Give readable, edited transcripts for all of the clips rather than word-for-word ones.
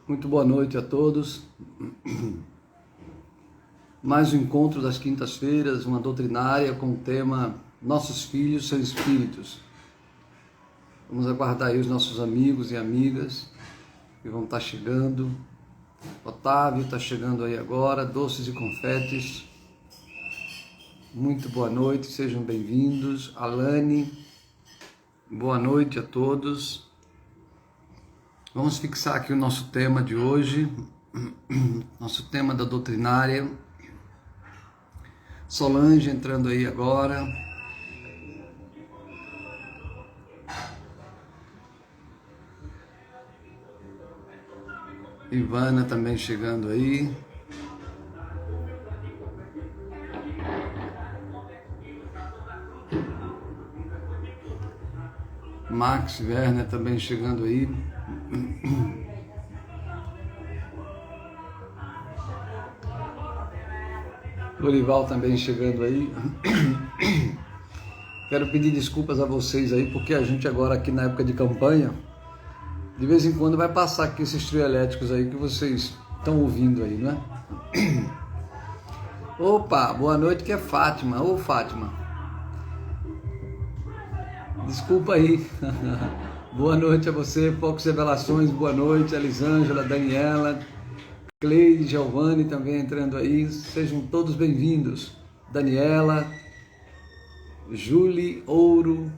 Muito boa noite a todos. Mais um encontro das quintas-feiras, uma doutrinária com o tema Nossos Filhos são Espíritos. Vamos aguardar aí os nossos amigos e amigas que vão estar chegando. Otávio está chegando aí agora, doces e confetes. Muito boa noite, sejam bem-vindos. Alane, boa noite a todos. Vamos fixar aqui o nosso tema de hoje, nosso tema da doutrinária. Solange entrando aí agora. Ivana também chegando aí. Max Werner também chegando aí. Lorival também chegando aí. Quero pedir desculpas a vocês aí, porque a gente agora aqui na época de campanha, de vez em quando vai passar aqui esses trio elétricos aí que vocês estão ouvindo aí, não é? Opa, boa noite, que é Fátima. Ô Fátima, desculpa aí. Boa noite a você, Focos Revelações, boa noite, Elisângela, Daniela, Cleide, Giovanni também entrando aí, sejam todos bem-vindos. Daniela, Julie, Ouro.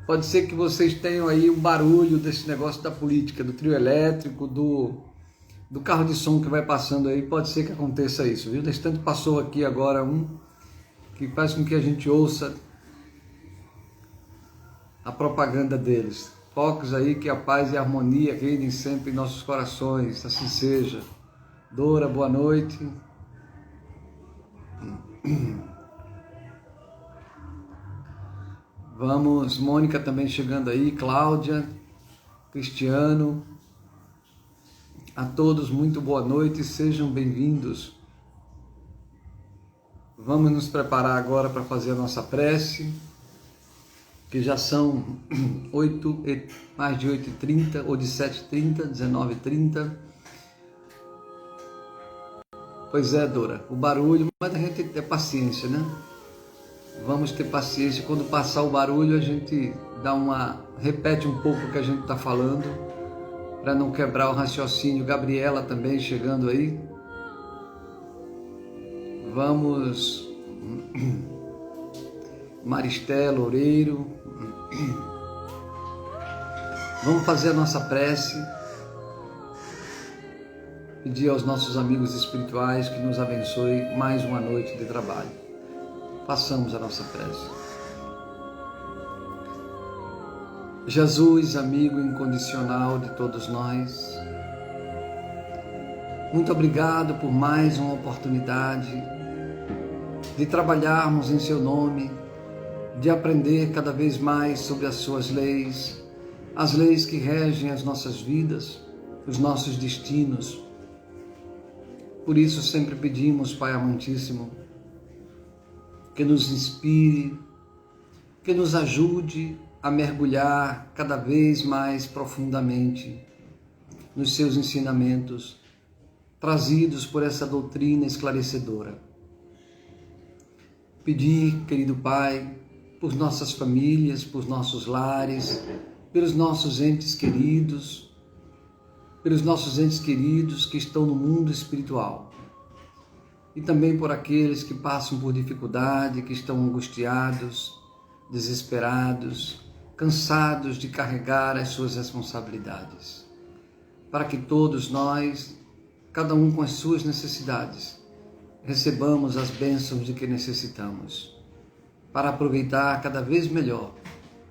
Pode ser que vocês tenham aí um barulho desse negócio da política, do trio elétrico, do carro de som que vai passando aí, pode ser que aconteça isso, viu? Nesse tanto passou aqui agora um que faz com que a gente ouça a propaganda deles. Focos aí, que a paz e a harmonia reinem sempre em nossos corações, assim seja. Dora, boa noite. Vamos, Mônica também chegando aí, Cláudia, Cristiano. A todos muito boa noite, sejam bem-vindos. Vamos nos preparar agora para fazer a nossa prece, que já são mais de 8h30, ou de 7h30, 19h30. Pois é, Dora, o barulho, mas a gente tem que ter paciência, né? Vamos ter paciência, quando passar o barulho a gente repete um pouco o que a gente está falando, para não quebrar o raciocínio. Gabriela também chegando aí. Vamos... Maristela, Loureiro. Vamos fazer a nossa prece, pedir aos nossos amigos espirituais que nos abençoe mais uma noite de trabalho. Façamos a nossa prece. Jesus, amigo incondicional de todos nós, muito obrigado por mais uma oportunidade de trabalharmos em seu nome, de aprender cada vez mais sobre as suas leis, as leis que regem as nossas vidas, os nossos destinos. Por isso sempre pedimos, Pai amantíssimo, que nos inspire, que nos ajude a mergulhar cada vez mais profundamente nos seus ensinamentos, trazidos por essa doutrina esclarecedora. Pedir, querido Pai, por nossas famílias, por nossos lares, pelos nossos entes queridos, que estão no mundo espiritual, e também por aqueles que passam por dificuldade, que estão angustiados, desesperados, cansados de carregar as suas responsabilidades, para que todos nós, cada um com as suas necessidades, recebamos as bênçãos de que necessitamos, para aproveitar cada vez melhor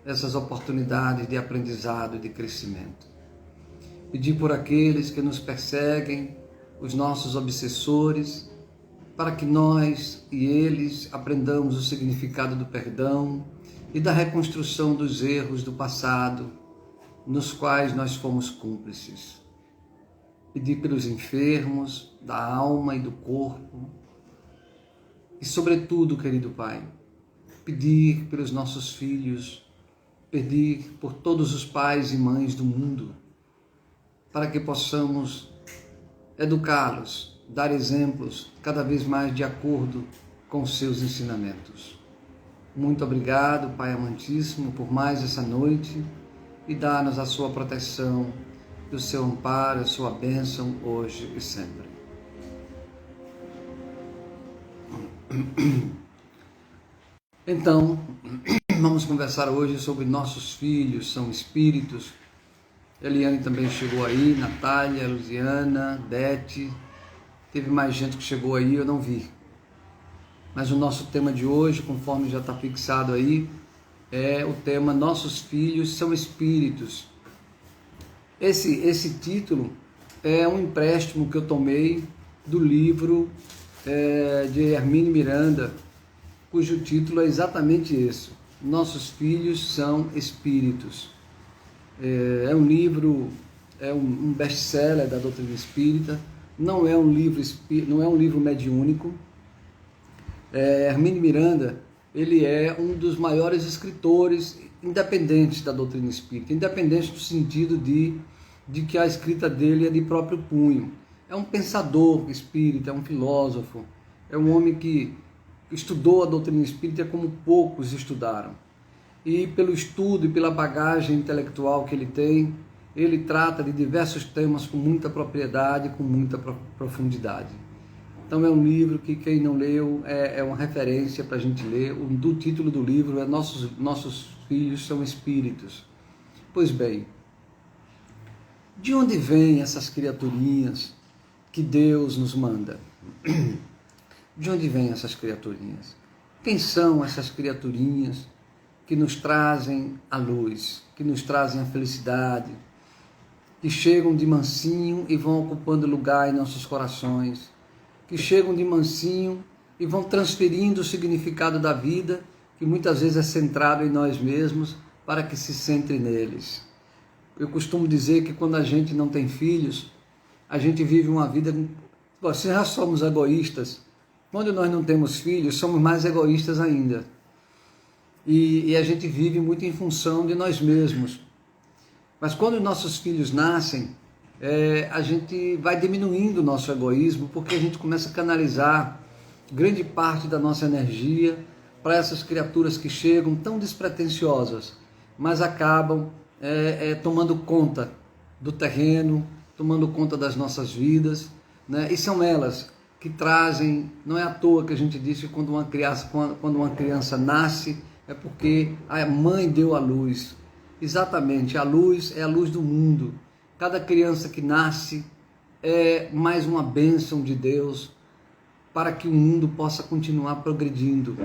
essas oportunidades de aprendizado e de crescimento. Pedir por aqueles que nos perseguem, os nossos obsessores, para que nós e eles aprendamos o significado do perdão e da reconstrução dos erros do passado, nos quais nós fomos cúmplices. Pedir pelos enfermos da alma e do corpo, e sobretudo, querido Pai, pedir pelos nossos filhos, pedir por todos os pais e mães do mundo, para que possamos educá-los, dar exemplos cada vez mais de acordo com os seus ensinamentos. Muito obrigado, Pai amantíssimo, por mais essa noite e dá-nos a sua proteção, o seu amparo, a sua bênção hoje e sempre. Então, vamos conversar hoje sobre nossos filhos, são espíritos. Eliane também chegou aí, Natália, Luziana, Dete, teve mais gente que chegou aí, eu não vi. Mas o nosso tema de hoje, conforme já está fixado aí, é o tema Nossos Filhos São Espíritos. Esse título é um empréstimo que eu tomei do livro de Hermínio Miranda, cujo título é exatamente esse: Nossos Filhos São Espíritos. É um livro, é um best-seller da doutrina espírita, não é um livro mediúnico. Hermínio Miranda, ele é um dos maiores escritores independentes da doutrina espírita, independente do sentido de que a escrita dele é de próprio punho. É um pensador espírita, é um filósofo, é um homem que estudou a doutrina espírita como poucos estudaram. E pelo estudo e pela bagagem intelectual que ele tem, ele trata de diversos temas com muita propriedade, com muita profundidade. Então é um livro que quem não leu é uma referência para a gente ler. O título do livro é Nossos Filhos São Espíritos. Pois bem, de onde vêm essas criaturinhas que Deus nos manda? De onde vêm essas criaturinhas? Quem são essas criaturinhas que nos trazem a luz, que nos trazem a felicidade, que chegam de mansinho e vão ocupando lugar em nossos corações, que chegam de mansinho e vão transferindo o significado da vida, que muitas vezes é centrado em nós mesmos, para que se centre neles. Eu costumo dizer que quando a gente não tem filhos, a gente vive uma vida... Se já somos egoístas, quando nós não temos filhos, somos mais egoístas ainda. E a gente vive muito em função de nós mesmos. Mas quando nossos filhos nascem, a gente vai diminuindo o nosso egoísmo, porque a gente começa a canalizar grande parte da nossa energia para essas criaturas que chegam tão despretensiosas, mas acabam tomando conta do terreno, tomando conta das nossas vidas, né? E são elas que trazem, não é à toa que a gente diz que quando uma criança nasce, é porque a mãe deu a luz. Exatamente, a luz é a luz do mundo. Cada criança que nasce é mais uma bênção de Deus para que o mundo possa continuar progredindo.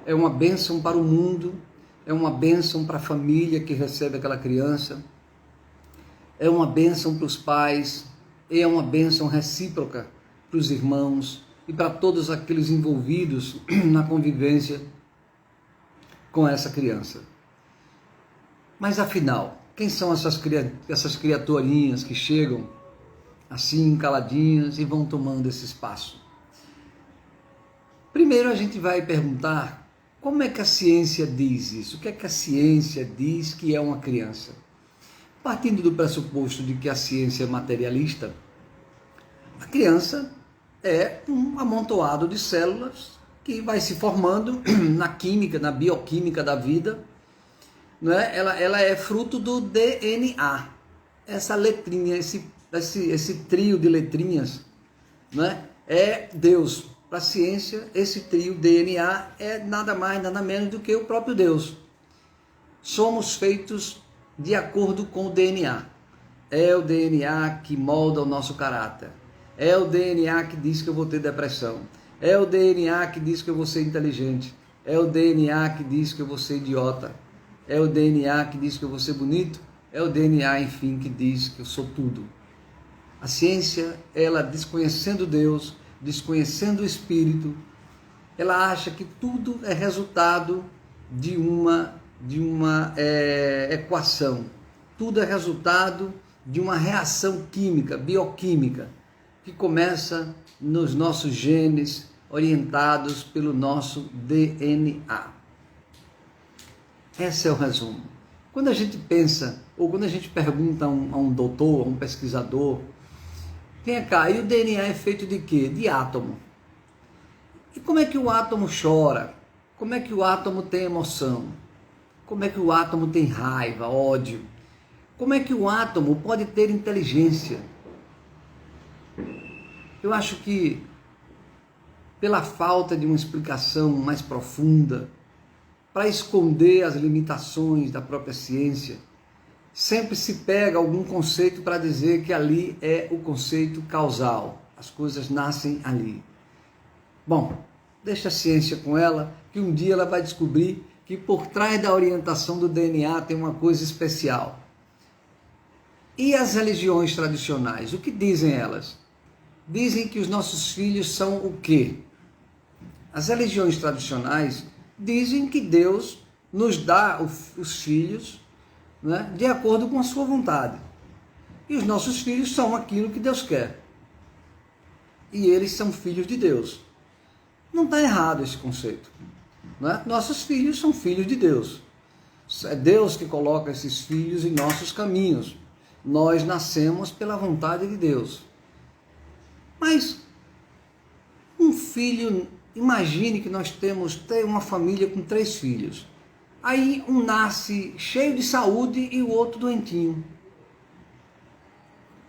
É uma bênção para o mundo, é uma bênção para a família que recebe aquela criança, é uma bênção para os pais, é uma bênção recíproca para os irmãos e para todos aqueles envolvidos na convivência com essa criança. Mas afinal, quem são essas criaturinhas que chegam assim, caladinhas, e vão tomando esse espaço? Primeiro a gente vai perguntar como é que a ciência diz isso? O que é que a ciência diz que é uma criança? Partindo do pressuposto de que a ciência é materialista, a criança é um amontoado de células que vai se formando na química, na bioquímica da vida, não é? Ela é fruto do DNA, essa letrinha, esse trio de letrinhas, não é? É Deus. Para a ciência, esse trio DNA é nada mais, nada menos do que o próprio Deus. Somos feitos de acordo com o DNA. É o DNA que molda o nosso caráter. É o DNA que diz que eu vou ter depressão. É o DNA que diz que eu vou ser inteligente. É o DNA que diz que eu vou ser idiota. É o DNA que diz que eu vou ser bonito. É o DNA, enfim, que diz que eu sou tudo. A ciência, ela desconhecendo Deus, desconhecendo o Espírito, ela acha que tudo é resultado de uma equação. Tudo é resultado de uma reação química, bioquímica, que começa nos nossos genes, orientados pelo nosso DNA. Esse é o resumo. Quando a gente pensa, ou quando a gente pergunta a um doutor, a um pesquisador, vem cá, e o DNA é feito de quê? De átomo. E como é que o átomo chora? Como é que o átomo tem emoção? Como é que o átomo tem raiva, ódio? Como é que o átomo pode ter inteligência? Eu acho que, pela falta de uma explicação mais profunda, para esconder as limitações da própria ciência, sempre se pega algum conceito para dizer que ali é o conceito causal. As coisas nascem ali. Bom, deixa a ciência com ela, que um dia ela vai descobrir que por trás da orientação do DNA tem uma coisa especial. E as religiões tradicionais, o que dizem elas? Dizem que os nossos filhos são o quê? As religiões tradicionais dizem que Deus nos dá os filhos, né, de acordo com a sua vontade. E os nossos filhos são aquilo que Deus quer. E eles são filhos de Deus. Não está errado esse conceito. Né? Nossos filhos são filhos de Deus. É Deus que coloca esses filhos em nossos caminhos. Nós nascemos pela vontade de Deus. Mas um filho, imagine que nós temos uma família com 3 filhos. Aí um nasce cheio de saúde e o outro doentinho.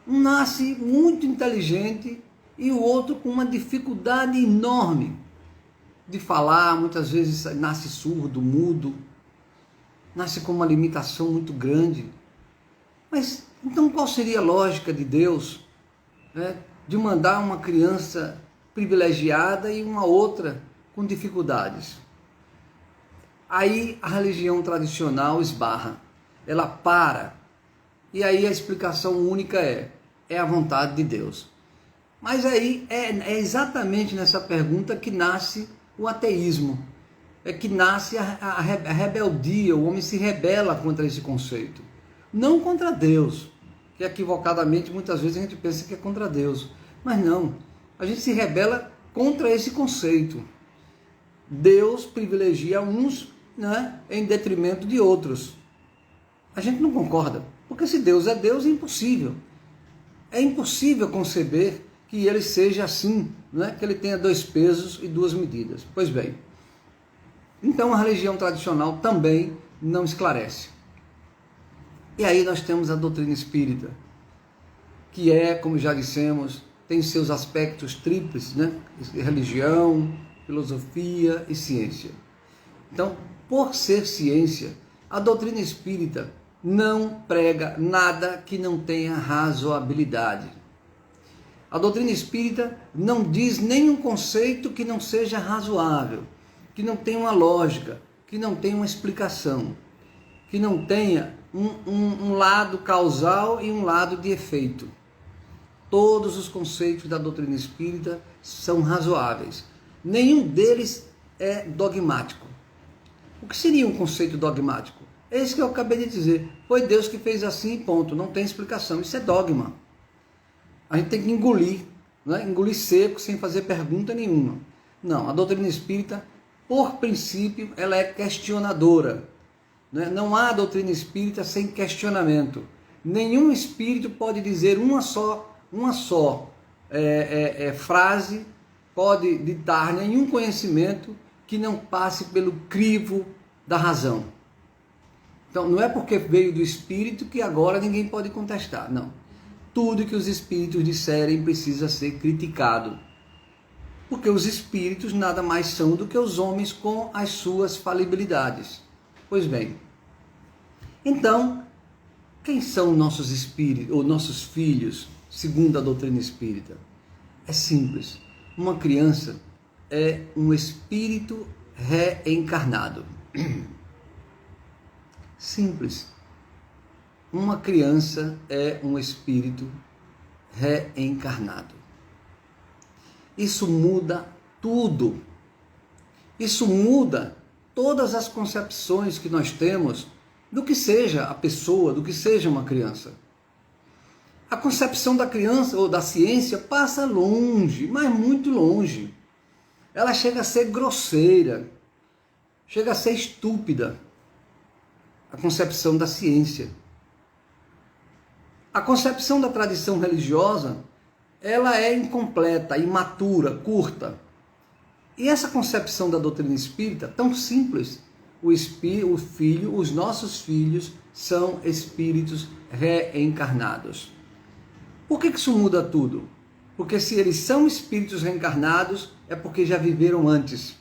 Um nasce muito inteligente e o outro com uma dificuldade enorme de falar, muitas vezes nasce surdo, mudo, nasce com uma limitação muito grande. Mas então qual seria a lógica de Deus, né, de mandar uma criança privilegiada e uma outra com dificuldades? Aí a religião tradicional esbarra, ela para, e aí a explicação única é a vontade de Deus. Mas aí é exatamente nessa pergunta que nasce o ateísmo, é que nasce a rebeldia, o homem se rebela contra esse conceito. Não contra Deus, que equivocadamente muitas vezes a gente pensa que é contra Deus, mas não, a gente se rebela contra esse conceito. Deus privilegia uns, né, em detrimento de outros. A gente não concorda, porque se Deus é Deus, é impossível. É impossível conceber que ele seja assim, né, que ele tenha 2 pesos e 2 medidas. Pois bem, então a religião tradicional também não esclarece. E aí nós temos a doutrina espírita, que é, como já dissemos, tem seus aspectos tríplices, né? Religião, filosofia e ciência. Então, por ser ciência, a doutrina espírita não prega nada que não tenha razoabilidade. A doutrina espírita não diz nenhum conceito que não seja razoável, que não tenha uma lógica, que não tenha uma explicação, que não tenha um lado causal e um lado de efeito. Todos os conceitos da doutrina espírita são razoáveis. Nenhum deles é dogmático. O que seria um conceito dogmático? É isso que eu acabei de dizer. Foi Deus que fez assim, ponto. Não tem explicação. Isso é dogma. A gente tem que engolir, né? Engolir seco, sem fazer pergunta nenhuma. Não, a doutrina espírita, por princípio, ela é questionadora. Né? Não há doutrina espírita sem questionamento. Nenhum espírito pode dizer uma só frase, pode ditar nenhum conhecimento que não passe pelo crivo da razão. Então, não é porque veio do espírito que agora ninguém pode contestar, não. Tudo que os espíritos disserem precisa ser criticado, porque os espíritos nada mais são do que os homens com as suas falibilidades. Pois bem, então, quem são nossos espíritos, ou nossos filhos, segundo a doutrina espírita? É simples. Uma criança é um espírito reencarnado. Simples. Uma criança é um espírito reencarnado. Isso muda tudo. Isso muda todas as concepções que nós temos do que seja a pessoa, do que seja uma criança. A concepção da criança ou da ciência passa longe, mas muito longe. Ela chega a ser grosseira, chega a ser estúpida. a concepção da ciência. A concepção da tradição religiosa, ela é incompleta, imatura, curta. E essa concepção da doutrina espírita, tão simples, os nossos filhos são espíritos reencarnados. Por que isso muda tudo? Porque se eles são espíritos reencarnados, é porque já viveram antes.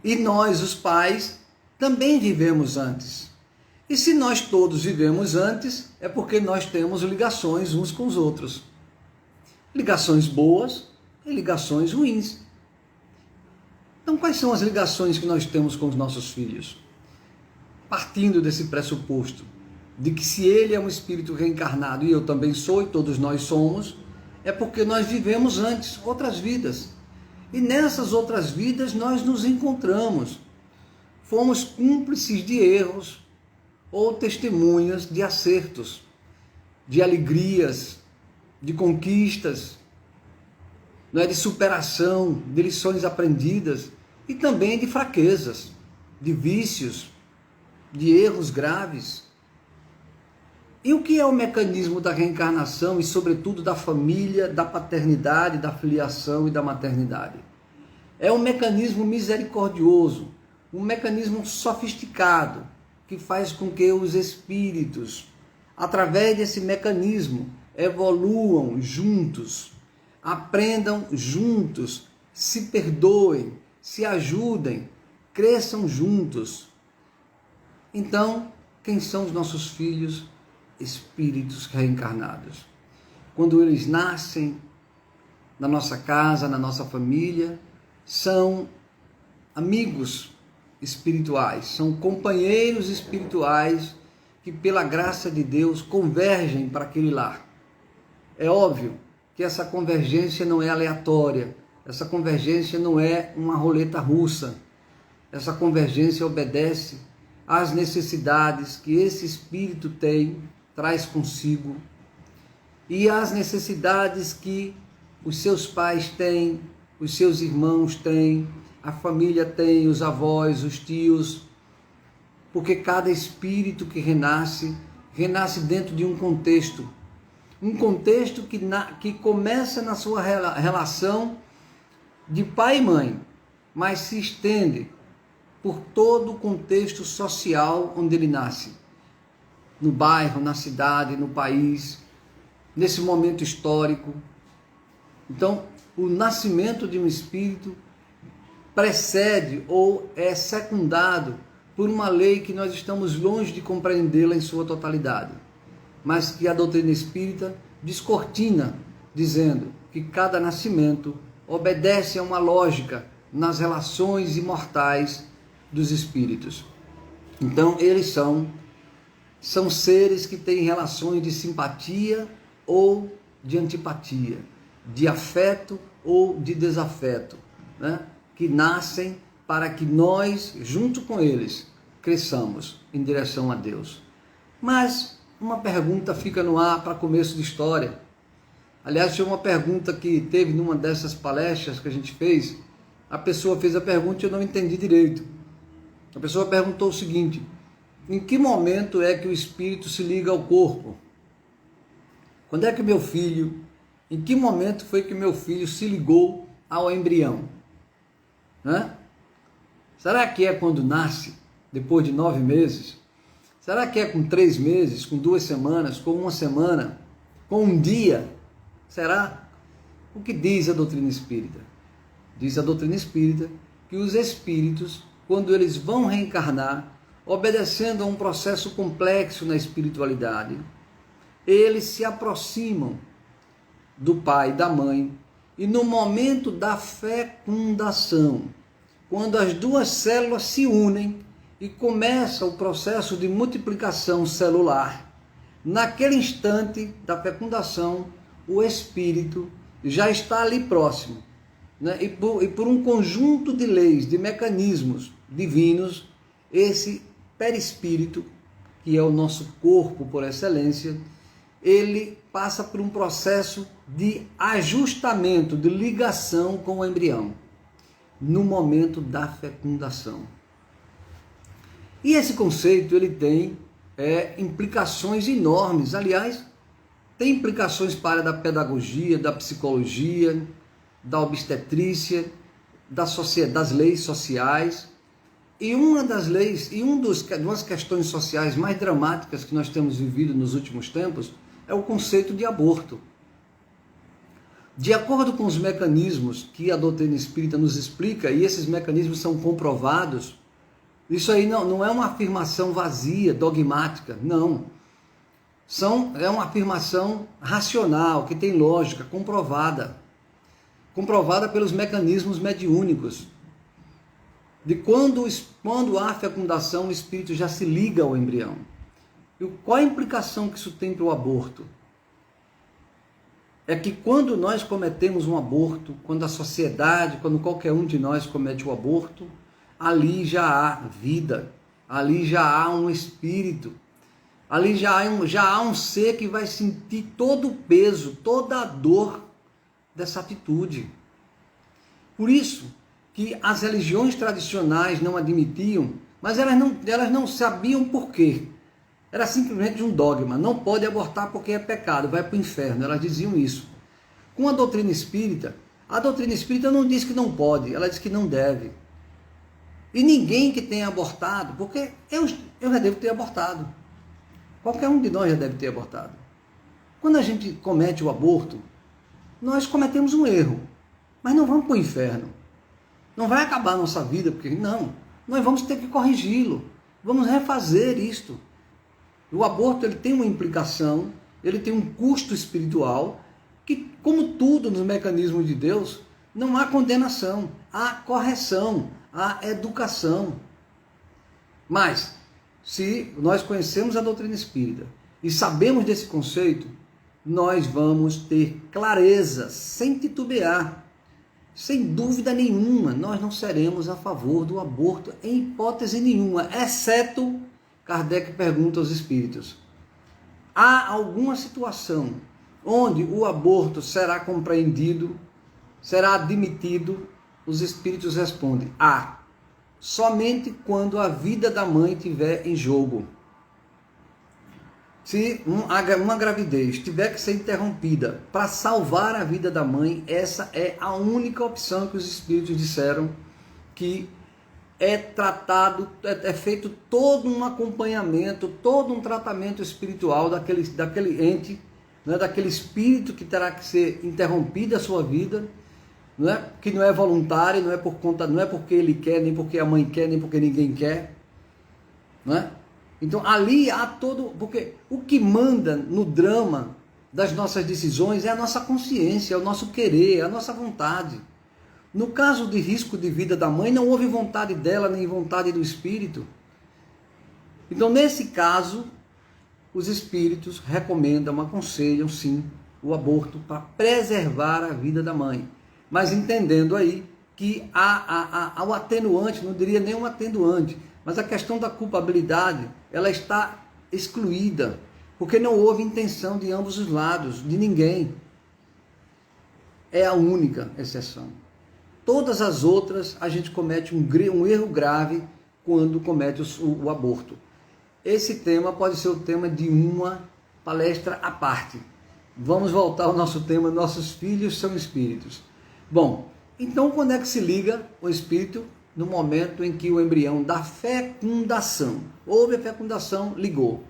E nós, os pais, também vivemos antes. E se nós todos vivemos antes, é porque nós temos ligações uns com os outros. Ligações boas e ligações ruins. Então, quais são as ligações que nós temos com os nossos filhos? Partindo desse pressuposto de que se ele é um espírito reencarnado e eu também sou e todos nós somos, é porque nós vivemos antes outras vidas. E nessas outras vidas nós nos encontramos. Fomos cúmplices de erros ou testemunhas de acertos, de alegrias, de conquistas, de superação, de lições aprendidas e também de fraquezas, de vícios, de erros graves. E o que é o mecanismo da reencarnação e, sobretudo, da família, da paternidade, da filiação e da maternidade? É um mecanismo misericordioso, um mecanismo sofisticado, que faz com que os espíritos, através desse mecanismo, evoluam juntos, aprendam juntos, se perdoem, se ajudem, cresçam juntos. Então, quem são os nossos filhos? Espíritos reencarnados. Quando eles nascem na nossa casa, na nossa família, são amigos espirituais, são companheiros espirituais que, pela graça de Deus, convergem para aquele lar. É óbvio que essa convergência não é aleatória, essa convergência não é uma roleta russa, essa convergência obedece às necessidades que esse espírito traz consigo, e às necessidades que os seus pais têm, os seus irmãos têm, a família tem, os avós, os tios, porque cada espírito que renasce dentro de um contexto que começa na sua relação de pai e mãe, mas se estende por todo o contexto social onde ele nasce, no bairro, na cidade, no país, nesse momento histórico. Então, o nascimento de um espírito precede ou é secundado por uma lei que nós estamos longe de compreendê-la em sua totalidade, mas que a doutrina espírita descortina, dizendo que cada nascimento obedece a uma lógica nas relações imortais dos espíritos. Então, eles são seres que têm relações de simpatia ou de antipatia, de afeto ou de desafeto, que nascem para que nós, junto com eles, cresçamos em direção a Deus. Mas uma pergunta fica no ar para começo de história. Aliás, tinha uma pergunta que teve numa dessas palestras que a gente fez. A pessoa fez a pergunta e eu não entendi direito. A pessoa perguntou o seguinte: em que momento é que o espírito se liga ao corpo? Quando é que em que momento foi que meu filho se ligou ao embrião? Será que é quando nasce, depois de 9 meses? Será que é com 3 meses, com 2 semanas, com 1 semana, com um dia? Será? O que diz a doutrina espírita? Diz a doutrina espírita que os espíritos, quando eles vão reencarnar, obedecendo a um processo complexo na espiritualidade, eles se aproximam do pai e da mãe, e no momento da fecundação, quando as duas células se unem e começa o processo de multiplicação celular, naquele instante da fecundação, o espírito já está ali próximo, e por um conjunto de leis, de mecanismos divinos, esse perispírito, que é o nosso corpo por excelência, ele passa por um processo de ajustamento, de ligação com o embrião, no momento da fecundação. E esse conceito ele tem implicações enormes. Aliás, tem implicações para a área da pedagogia, da psicologia, da obstetrícia, das leis sociais. E uma das leis, e das questões sociais mais dramáticas que nós temos vivido nos últimos tempos é o conceito de aborto. De acordo com os mecanismos que a doutrina espírita nos explica, e esses mecanismos são comprovados, isso aí não é uma afirmação vazia, dogmática, não. É uma afirmação racional, que tem lógica, comprovada pelos mecanismos mediúnicos. De quando há fecundação, o espírito já se liga ao embrião. E qual a implicação que isso tem para o aborto? É que quando nós cometemos um aborto, quando a sociedade, quando qualquer um de nós comete o aborto, ali já há vida, ali já há um espírito, ali já há um ser que vai sentir todo o peso, toda a dor dessa atitude. Por isso que as religiões tradicionais não admitiam, mas elas não sabiam por quê. Era simplesmente um dogma, não pode abortar porque é pecado, vai para o inferno, elas diziam isso. Com a doutrina espírita não diz que não pode, ela diz que não deve. E ninguém que tenha abortado, porque eu já devo ter abortado, qualquer um de nós já deve ter abortado. Quando a gente comete o aborto, nós cometemos um erro, mas não vamos para o inferno. Não vai acabar a nossa vida, porque não, nós vamos ter que corrigi-lo, vamos refazer isto. O aborto ele tem uma implicação, ele tem um custo espiritual, que como tudo nos mecanismos de Deus, não há condenação, há correção, há educação. Mas, se nós conhecemos a doutrina espírita e sabemos desse conceito, nós vamos ter clareza, sem titubear. Sem dúvida nenhuma, nós não seremos a favor do aborto em hipótese nenhuma, exceto, Kardec pergunta aos espíritos, há alguma situação onde o aborto será compreendido, será admitido? Os espíritos respondem, há, somente quando a vida da mãe estiver em jogo. Se uma gravidez tiver que ser interrompida para salvar a vida da mãe, essa é a única opção que os espíritos disseram, que é tratado, é feito todo um acompanhamento, todo um tratamento espiritual daquele ente, né, daquele espírito que terá que ser interrompida a sua vida, né, que não é voluntário, não é porque ele quer, nem porque a mãe quer, nem porque ninguém quer, né? Então ali há porque o que manda no drama das nossas decisões é a nossa consciência, é o nosso querer, é a nossa vontade. No caso de risco de vida da mãe, não houve vontade dela, nem vontade do espírito. Então nesse caso, os espíritos recomendam, aconselham sim o aborto para preservar a vida da mãe. Mas entendendo aí que há o atenuante, não diria nem um atenuante, mas a questão da culpabilidade, ela está excluída, porque não houve intenção de ambos os lados, de ninguém. É a única exceção. Todas as outras, a gente comete um erro grave quando comete o aborto. Esse tema pode ser o tema de uma palestra à parte. Vamos voltar ao nosso tema, nossos filhos são espíritos. Bom, então quando é que se liga o espírito? No momento em que o embrião da fecundação, houve a fecundação, ligou.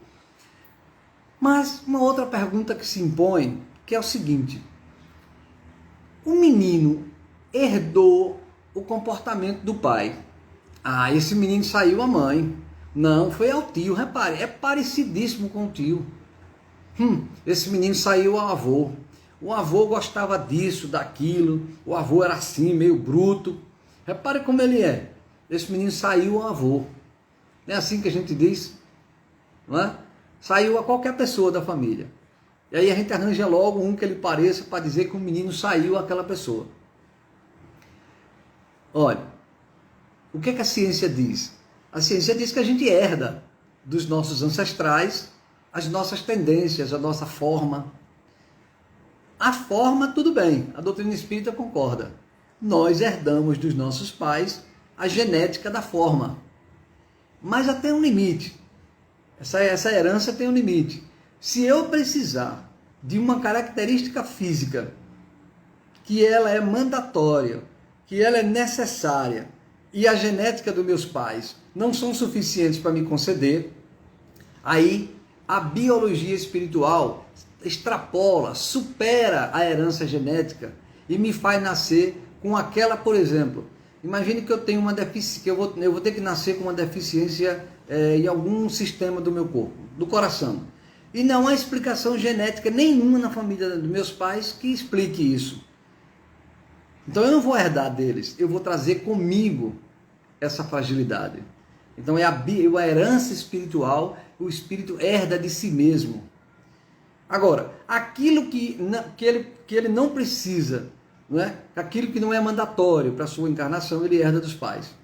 Mas uma outra pergunta que se impõe, que é o seguinte, o menino herdou o comportamento do pai. Ah, esse menino saiu a mãe. Não, foi ao tio, repare, é parecidíssimo com o tio. Esse menino saiu ao avô. O avô gostava disso, daquilo, o avô era assim, meio bruto. Repare como ele é. Esse menino saiu ao avô. Não é assim que a gente diz? Não é? Saiu a qualquer pessoa da família. E aí a gente arranja logo um que ele pareça para dizer que o menino saiu àquela pessoa. Olha, o que a ciência diz? A ciência diz que a gente herda dos nossos ancestrais as nossas tendências, a nossa forma. A forma, tudo bem, a doutrina espírita concorda. Nós herdamos dos nossos pais a genética da forma. mas até um limite. Essa herança tem um limite. Se eu precisar de uma característica física que ela é mandatória, que ela é necessária, e a genética dos meus pais não são suficientes para me conceder, aí a biologia espiritual extrapola, supera a herança genética e me faz nascer com aquela, por exemplo, imagine que eu tenho uma deficiência, que eu vou ter que nascer com uma deficiência em algum sistema do meu corpo, do coração. E não há explicação genética nenhuma na família dos meus pais que explique isso. Então eu não vou herdar deles, eu vou trazer comigo essa fragilidade. Então é a herança espiritual, o espírito herda de si mesmo. Agora, aquilo que ele não precisa, não é? Aquilo que não é mandatório para a sua encarnação, ele herda dos pais.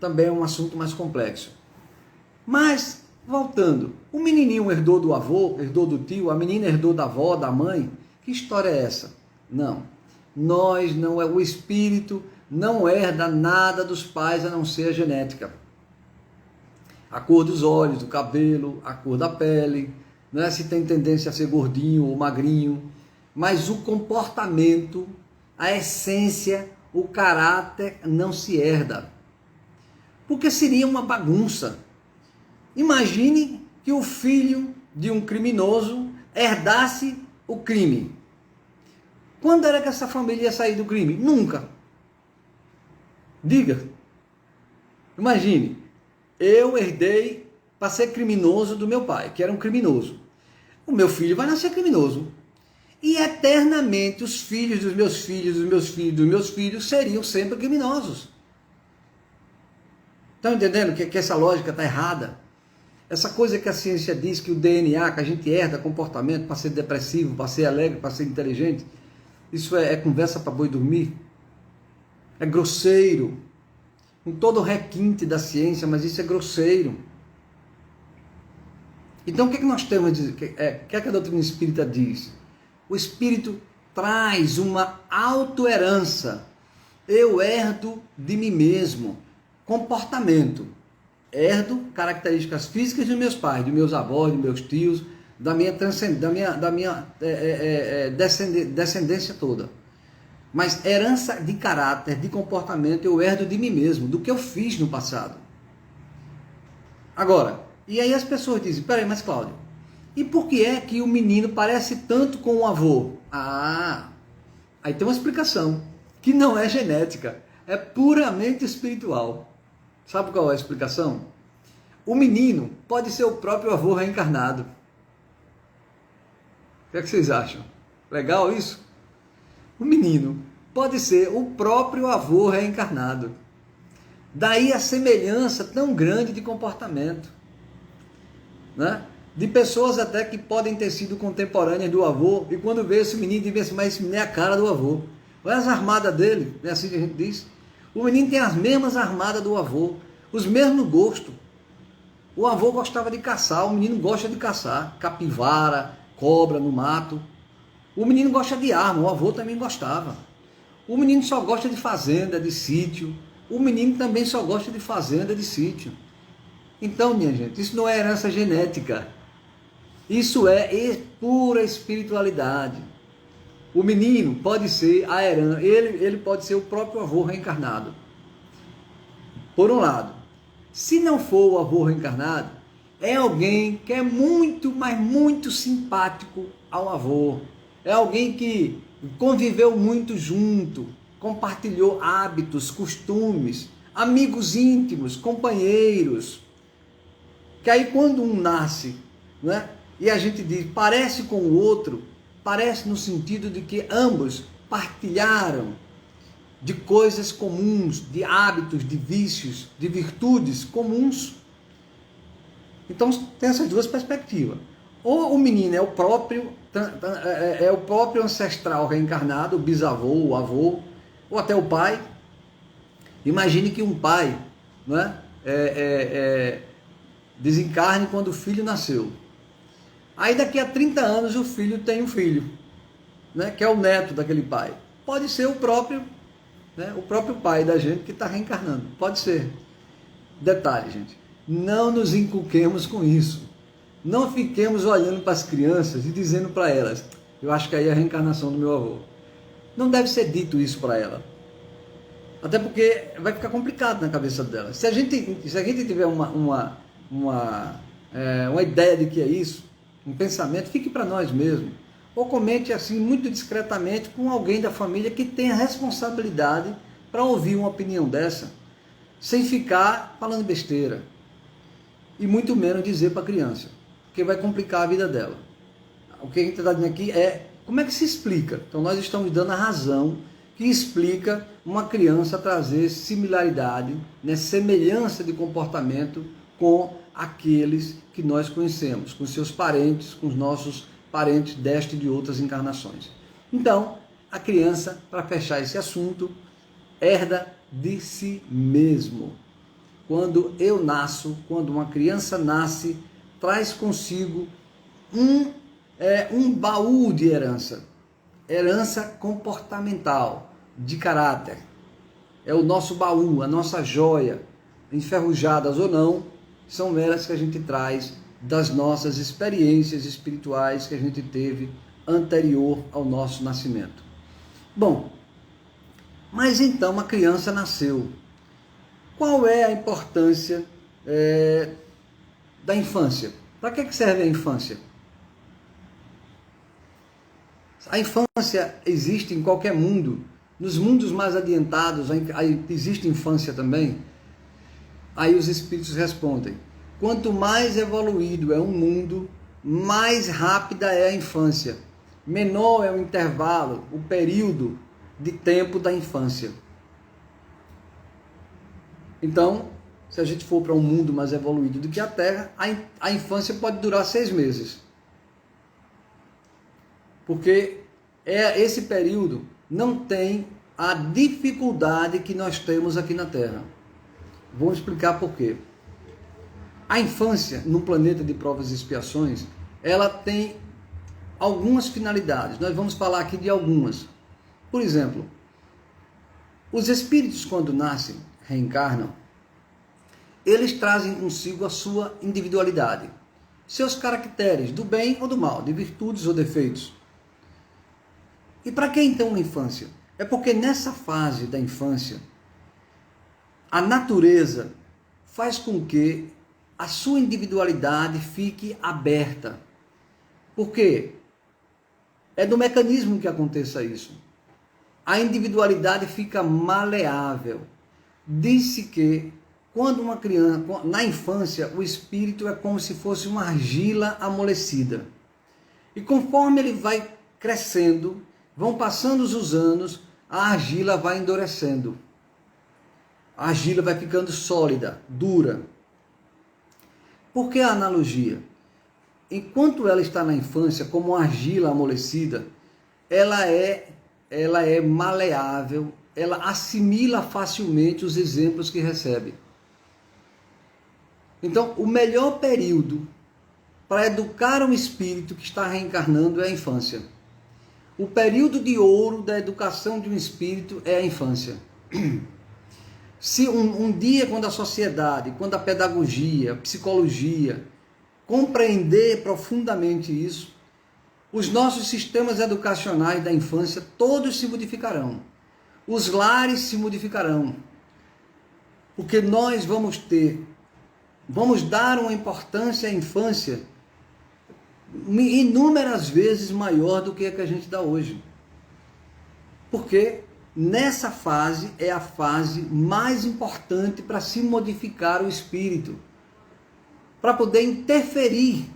Também é um assunto mais complexo. Mas, voltando, o menininho herdou do avô, herdou do tio, a menina herdou da avó, da mãe. Que história é essa? Não. O espírito não herda nada dos pais a não ser a genética. A cor dos olhos, do cabelo, a cor da pele, não é? Se tem tendência a ser gordinho ou magrinho, mas o comportamento, a essência, o caráter não se herda. Porque seria uma bagunça. Imagine que o filho de um criminoso herdasse o crime. Quando era que essa família ia sair do crime? Nunca. Diga. Imagine, eu herdei para ser criminoso do meu pai, que era um criminoso. O meu filho vai nascer criminoso. E eternamente os filhos dos meus filhos, dos meus filhos, dos meus filhos seriam sempre criminosos. Estão entendendo que essa lógica está errada? Essa coisa que a ciência diz que o DNA, que a gente herda comportamento para ser depressivo, para ser alegre, para ser inteligente, isso é conversa para boi dormir? É grosseiro. Com todo o requinte da ciência, mas isso é grosseiro. Então o que nós temos a dizer? O que a doutrina espírita diz? O espírito traz uma auto-herança. Eu herdo de mim mesmo. Comportamento. Herdo características físicas dos meus pais, dos meus avós, dos meus tios, da minha descendência toda. Mas herança de caráter, de comportamento, eu herdo de mim mesmo, do que eu fiz no passado. Agora, e aí as pessoas dizem, peraí, mas Cláudio, e por que é que o menino parece tanto com o avô? Ah, aí tem uma explicação, que não é genética, é puramente espiritual. Sabe qual é a explicação? O menino pode ser o próprio avô reencarnado. O que é que vocês acham? Legal isso? O menino pode ser o próprio avô reencarnado. Daí a semelhança tão grande de comportamento, né? De pessoas até que podem ter sido contemporâneas do avô, e quando vê esse menino, diz assim, mas esse menino é a cara do avô. Olha as armadas dele, não é assim que a gente diz? O menino tem as mesmas armadas do avô, os mesmos gostos. O avô gostava de caçar, o menino gosta de caçar, capivara, cobra no mato. O menino gosta de arma, o avô também gostava. O menino só gosta de fazenda, de sítio. O menino também só gosta de fazenda, de sítio. Então, minha gente, isso não é herança genética. Isso é pura espiritualidade. O menino pode ser a herança, ele pode ser o próprio avô reencarnado. Por um lado, se não for o avô reencarnado, é alguém que é muito, mas muito simpático ao avô. É alguém que conviveu muito junto, compartilhou hábitos, costumes, amigos íntimos, companheiros. Que aí quando um nasce, né, e a gente diz, parece com o outro, parece no sentido de que ambos partilharam de coisas comuns, de hábitos, de vícios, de virtudes comuns. Então tem essas duas perspectivas. Ou o menino é o próprio ancestral reencarnado, o bisavô, o avô, ou até o pai. Imagine que um pai, né, desencarne quando o filho nasceu. Aí daqui a 30 anos o filho tem um filho, né, que é o neto daquele pai. Pode ser o próprio pai da gente que está reencarnando. Pode ser. Detalhe, gente. não nos inculquemos com isso. Não fiquemos olhando para as crianças e dizendo para elas, eu acho que aí é a reencarnação do meu avô. Não deve ser dito isso para ela. Até porque vai ficar complicado na cabeça dela. Se a gente tiver uma ideia de que é isso, um pensamento, fique para nós mesmos. Ou comente assim muito discretamente com alguém da família que tenha responsabilidade para ouvir uma opinião dessa, sem ficar falando besteira. E muito menos dizer para a criança, porque vai complicar a vida dela. O que a gente está dizendo aqui é como é que se explica. Então nós estamos dando a razão que explica uma criança trazer similaridade, né, semelhança de comportamento com aqueles que nós conhecemos, com seus parentes, com os nossos parentes desta e de outras encarnações. Então, a criança, para fechar esse assunto, herda de si mesmo. Quando eu nasço, quando uma criança nasce, traz consigo um baú de herança. Herança comportamental, de caráter. É o nosso baú, a nossa joia, enferrujadas ou não, são elas que a gente traz das nossas experiências espirituais que a gente teve anterior ao nosso nascimento. Bom, mas então a criança nasceu. Qual é a importância da infância? Para que serve a infância? A infância existe em qualquer mundo. Nos mundos mais adiantados existe infância também. Aí os espíritos respondem: quanto mais evoluído é um mundo, mais rápida é a infância. Menor é o intervalo, o período de tempo da infância. Então, se a gente for para um mundo mais evoluído do que a Terra, a infância pode durar 6 meses. Porque esse período não tem a dificuldade que nós temos aqui na Terra. Vamos explicar por quê. A infância, no planeta de provas e expiações, ela tem algumas finalidades. Nós vamos falar aqui de algumas. Por exemplo, os espíritos, quando nascem, reencarnam, eles trazem consigo a sua individualidade, seus caracteres do bem ou do mal, de virtudes ou defeitos. E para que então a infância? É porque nessa fase da infância, a natureza faz com que a sua individualidade fique aberta. Por quê? É do mecanismo que aconteça isso. A individualidade fica maleável. Diz-se que quando uma criança, na infância, o espírito é como se fosse uma argila amolecida. E conforme ele vai crescendo, vão passando os anos, a argila vai endurecendo. A argila vai ficando sólida, dura. Por que a analogia? Enquanto ela está na infância, como uma argila amolecida, ela é maleável, ela assimila facilmente os exemplos que recebe. Então, o melhor período para educar um espírito que está reencarnando é a infância. O período de ouro da educação de um espírito é a infância. Se um dia, quando a sociedade, quando a pedagogia, a psicologia compreender profundamente isso, os nossos sistemas educacionais da infância todos se modificarão. Os lares se modificarão. Porque nós vamos dar uma importância à infância inúmeras vezes maior do que a gente dá hoje. Porque nessa fase é a fase mais importante para se modificar o espírito, para poder interferir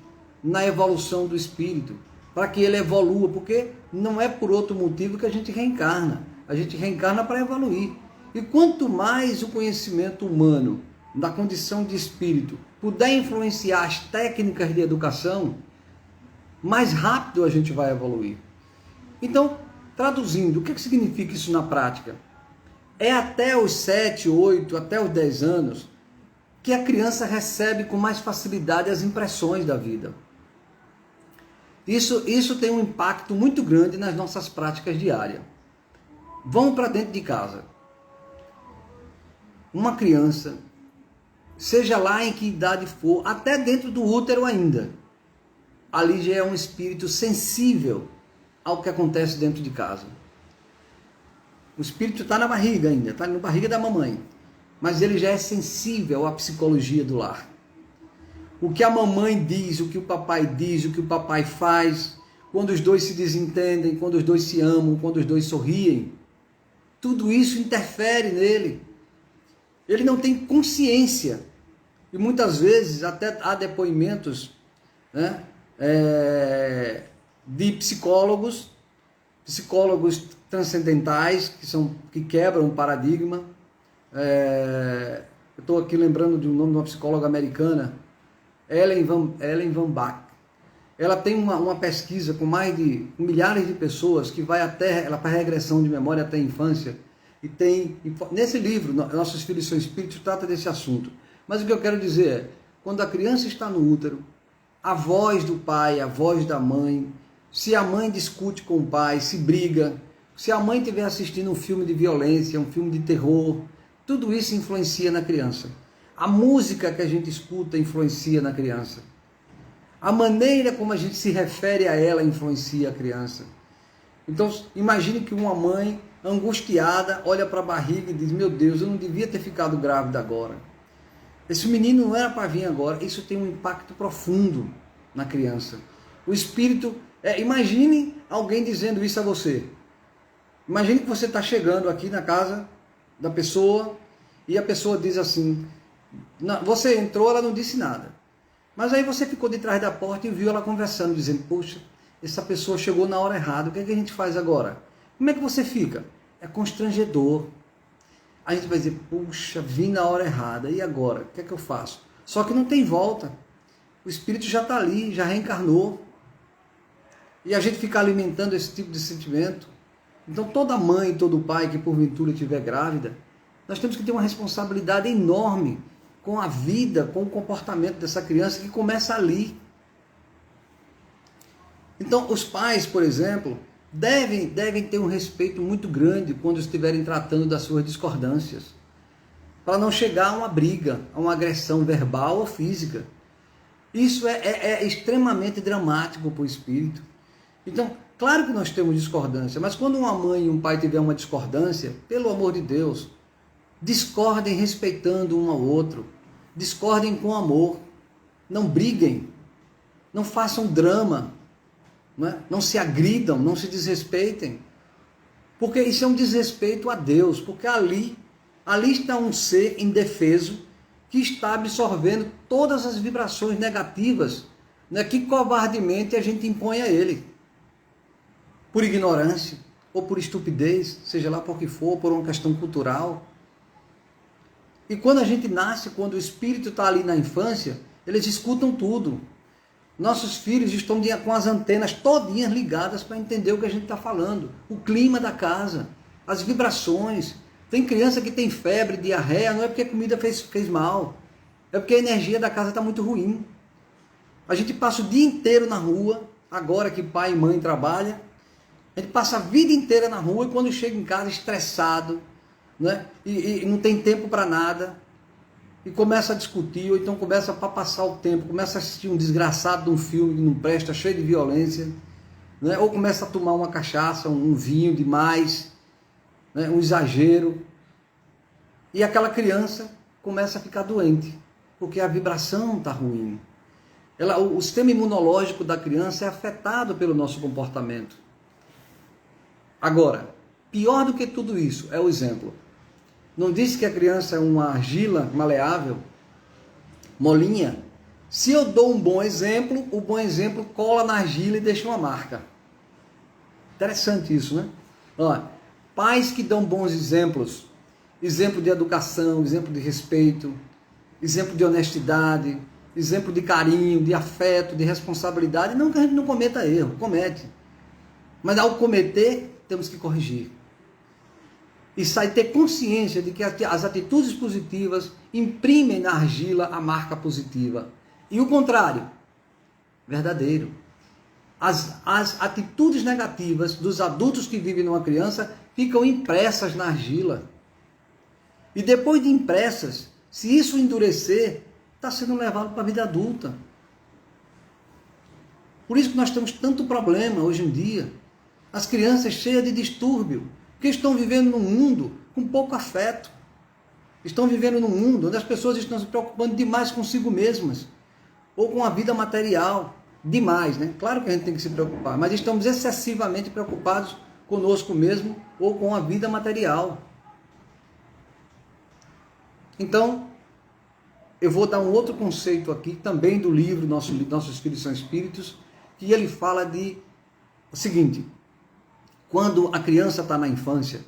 na evolução do espírito, para que ele evolua, porque não é por outro motivo que a gente reencarna. A gente reencarna para evoluir. E quanto mais o conhecimento humano, da condição de espírito, puder influenciar as técnicas de educação, mais rápido a gente vai evoluir. Então, traduzindo, o que significa isso na prática? É até os 7, 8, até os 10 anos que a criança recebe com mais facilidade as impressões da vida. Isso tem um impacto muito grande nas nossas práticas diárias. Vamos para dentro de casa. Uma criança, seja lá em que idade for, até dentro do útero ainda, ali já é um espírito sensível ao que acontece dentro de casa. O espírito está na barriga ainda, está na barriga da mamãe, mas ele já é sensível à psicologia do lar. O que a mamãe diz, o que o papai diz, o que o papai faz, quando os dois se desentendem, quando os dois se amam, quando os dois sorriem, tudo isso interfere nele. Ele não tem consciência. E muitas vezes até há depoimentos, né, de psicólogos transcendentais, que quebram o paradigma. Eu estou aqui lembrando de um nome de uma psicóloga americana, Ellen Van Bach. Ela tem uma pesquisa com mais de milhares de pessoas que vai até ela para regressão de memória até a infância. E tem, nesse livro, Nossos Filhos São Espíritos, trata desse assunto. Mas o que eu quero dizer é, quando a criança está no útero, a voz do pai, a voz da mãe, se a mãe discute com o pai, se briga, se a mãe estiver assistindo um filme de violência, um filme de terror, tudo isso influencia na criança. A música que a gente escuta influencia na criança. A maneira como a gente se refere a ela influencia a criança. Então, imagine que uma mãe angustiada olha para a barriga e diz: meu Deus, eu não devia ter ficado grávida agora. Esse menino não era para vir agora. Isso tem um impacto profundo na criança. O espírito... imagine alguém dizendo isso a você. Imagine que você está chegando aqui na casa da pessoa e a pessoa diz assim... Você entrou, ela não disse nada. Mas aí você ficou de trás da porta e viu ela conversando, dizendo: poxa, essa pessoa chegou na hora errada, o que é que a gente faz agora? Como é que você fica? É constrangedor. A gente vai dizer: puxa, vim na hora errada, e agora? O que é que eu faço? Só que não tem volta. O espírito já está ali, já reencarnou. E a gente fica alimentando esse tipo de sentimento. Então toda mãe, todo pai que porventura estiver grávida, nós temos que ter uma responsabilidade enorme com a vida, com o comportamento dessa criança que começa ali. Então os pais, por exemplo, devem ter um respeito muito grande quando estiverem tratando das suas discordâncias, para não chegar a uma briga, a uma agressão verbal ou física. Isso é extremamente dramático para o espírito. Então, claro que nós temos discordância, mas quando uma mãe e um pai tiver uma discordância, pelo amor de Deus, discordem respeitando um ao outro, discordem com amor, não briguem, não façam drama, não se agridam, não se desrespeitem, porque isso é um desrespeito a Deus, porque ali está um ser indefeso que está absorvendo todas as vibrações negativas, que covardemente a gente impõe a ele, por ignorância, ou por estupidez, seja lá por que for, por uma questão cultural. E quando a gente nasce, quando o espírito está ali na infância, eles escutam tudo. Nossos filhos estão com as antenas todinhas ligadas para entender o que a gente está falando. O clima da casa, as vibrações. Tem criança que tem febre, diarreia, não é porque a comida fez mal. É porque a energia da casa está muito ruim. A gente passa o dia inteiro na rua, agora que pai e mãe trabalham. A gente passa a vida inteira na rua e quando chega em casa estressado, e não tem tempo para nada, e começa a discutir, ou então começa para passar o tempo, começa a assistir um desgraçado de um filme que não presta, cheio de violência, ou começa a tomar uma cachaça, um vinho demais, um exagero, e aquela criança começa a ficar doente, porque a vibração está ruim. O sistema imunológico da criança é afetado pelo nosso comportamento. Agora, pior do que tudo isso é o exemplo. Não diz que a criança é uma argila maleável, molinha? Se eu dou um bom exemplo, o bom exemplo cola na argila e deixa uma marca. Interessante isso, né? Pais que dão bons exemplos, exemplo de educação, exemplo de respeito, exemplo de honestidade, exemplo de carinho, de afeto, de responsabilidade, não que a gente não cometa erro, comete. Mas ao cometer, temos que corrigir. E ter consciência de que as atitudes positivas imprimem na argila a marca positiva. E o contrário, verdadeiro. As atitudes negativas dos adultos que vivem numa criança ficam impressas na argila. E depois de impressas, Se isso endurecer, está sendo levado para a vida adulta. Por isso que nós temos tanto problema hoje em dia. As crianças cheias de distúrbio, porque estão vivendo num mundo com pouco afeto. Estão vivendo num mundo onde as pessoas estão se preocupando demais consigo mesmas, ou com a vida material. Demais, né? Claro que a gente tem que se preocupar, mas estamos excessivamente preocupados conosco mesmo ou com a vida material. Então, eu vou dar um outro conceito aqui, também do livro Nossos Filhos São Espíritos, que ele fala de o seguinte: quando a criança está na infância,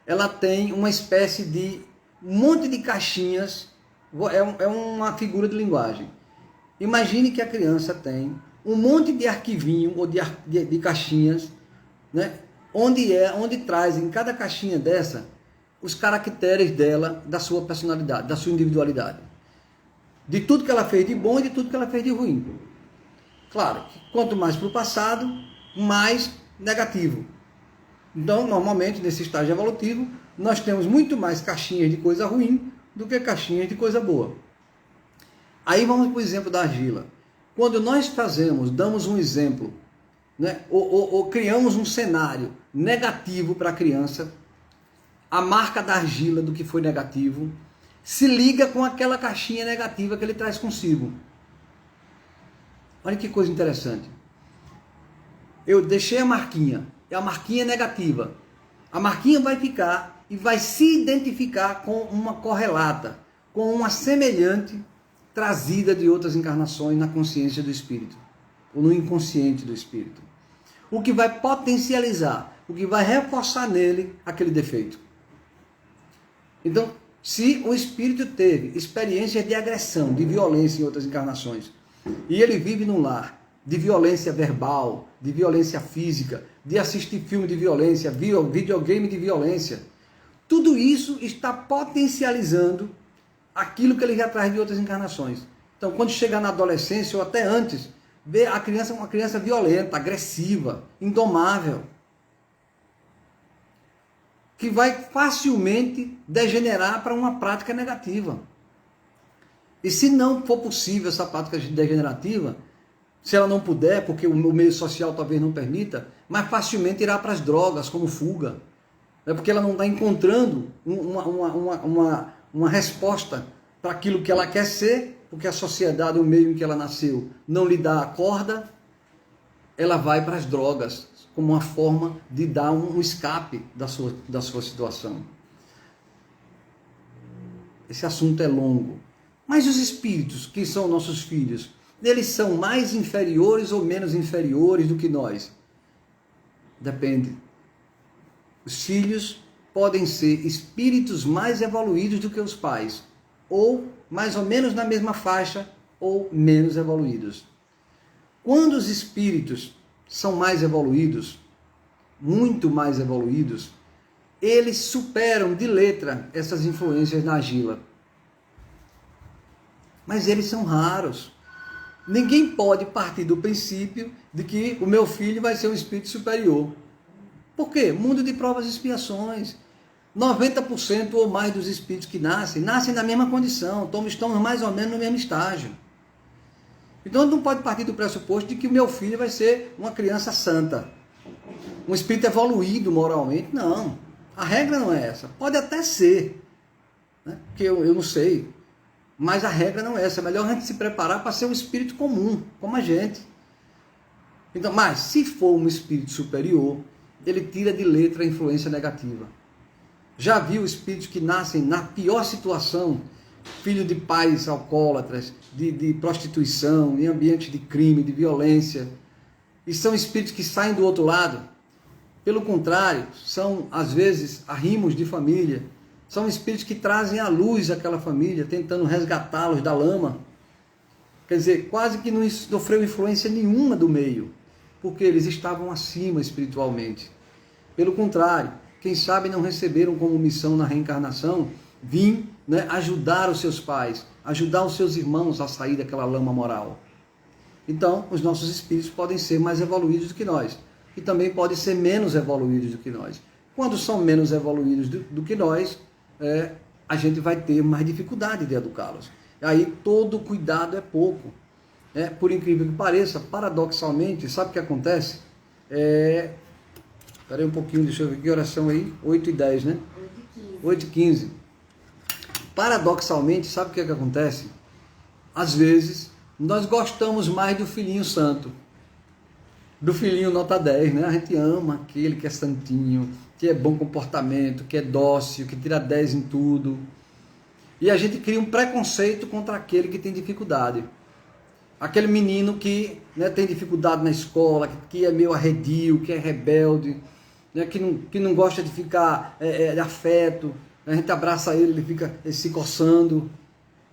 ela tem uma espécie de um monte de caixinhas, é uma figura de linguagem. Imagine que a criança tem um monte de arquivinho ou de caixinhas, né? Onde traz em cada caixinha dessa os caracteres dela, da sua personalidade, da sua individualidade. De tudo que ela fez de bom e de tudo que ela fez de ruim. Claro, quanto mais para o passado, mais negativo. Então, normalmente, nesse estágio evolutivo, nós temos muito mais caixinhas de coisa ruim do que caixinhas de coisa boa. Aí vamos para o exemplo da argila. Quando nós damos um exemplo, né, ou criamos um cenário negativo para a criança, a marca da argila do que foi negativo se liga com aquela caixinha negativa que ele traz consigo. Olha que coisa interessante. Eu deixei a marquinha, e a marquinha é negativa. A marquinha vai ficar e vai se identificar com uma correlata, com uma semelhante trazida de outras encarnações na consciência do espírito, ou no inconsciente do espírito. O que vai potencializar, o que vai reforçar nele aquele defeito. Então, se o espírito teve experiências de agressão, de violência em outras encarnações, e ele vive num lar de violência verbal, de violência física, de assistir filme de violência, videogame de violência, tudo isso está potencializando aquilo que ele já traz de outras encarnações. Então, quando chegar na adolescência ou até antes, vê a criança uma criança violenta, agressiva, indomável, que vai facilmente degenerar para uma prática negativa. E se não for possível essa prática degenerativa, se ela não puder, porque o meio social talvez não permita, mas facilmente irá para as drogas como fuga. É porque ela não está encontrando uma resposta para aquilo que ela quer ser, porque a sociedade, o meio em que ela nasceu, não lhe dá a corda, ela vai para as drogas, como uma forma de dar um escape da sua situação. Esse assunto é longo. Mas os espíritos, que são nossos filhos, eles são mais inferiores ou menos inferiores do que nós? Depende. Os filhos podem ser espíritos mais evoluídos do que os pais, ou mais ou menos na mesma faixa, ou menos evoluídos. Quando os espíritos são mais evoluídos, muito mais evoluídos, eles superam de letra essas influências na argila. Mas eles são raros. Ninguém pode partir do princípio de que o meu filho vai ser um espírito superior. Por quê? Mundo de provas e expiações. 90% ou mais dos espíritos que nascem na mesma condição, estamos mais ou menos no mesmo estágio. Então não pode partir do pressuposto de que o meu filho vai ser uma criança santa, um espírito evoluído moralmente. Não, a regra não é essa. Pode até ser, né? Porque eu não sei, mas a regra não é essa. É melhor a gente se preparar para ser um espírito comum, como a gente. Então, mas se for um espírito superior, ele tira de letra a influência negativa. Já viu espíritos que nascem na pior situação, filho de pais alcoólatras, de prostituição, em ambiente de crime, de violência, e são espíritos que saem do outro lado? Pelo contrário, são às vezes arrimos de família, são espíritos que trazem à luz aquela família, tentando resgatá-los da lama. Quer dizer, quase que não sofreu influência nenhuma do meio, porque eles estavam acima espiritualmente. Pelo contrário, quem sabe não receberam como missão na reencarnação vir, né, ajudar os seus pais, ajudar os seus irmãos a sair daquela lama moral. Então, os nossos espíritos podem ser mais evoluídos do que nós, e também podem ser menos evoluídos do que nós. Quando são menos evoluídos do que nós, a gente vai ter mais dificuldade de educá-los. Aí todo cuidado é pouco. Por incrível que pareça, paradoxalmente, sabe o que acontece? Espera aí um pouquinho, deixa eu ver que oração aí, 8h10, né? 8h15. Paradoxalmente, sabe o que acontece? Às vezes, nós gostamos mais do filhinho santo, do filhinho nota 10, né? A gente ama aquele que é santinho, que é bom comportamento, que é dócil, que tira 10 em tudo. E a gente cria um preconceito contra aquele que tem dificuldade. Aquele menino que, né, tem dificuldade na escola, que é meio arredio, que é rebelde, né, que não gosta de ficar de afeto. A gente abraça ele, ele fica se coçando.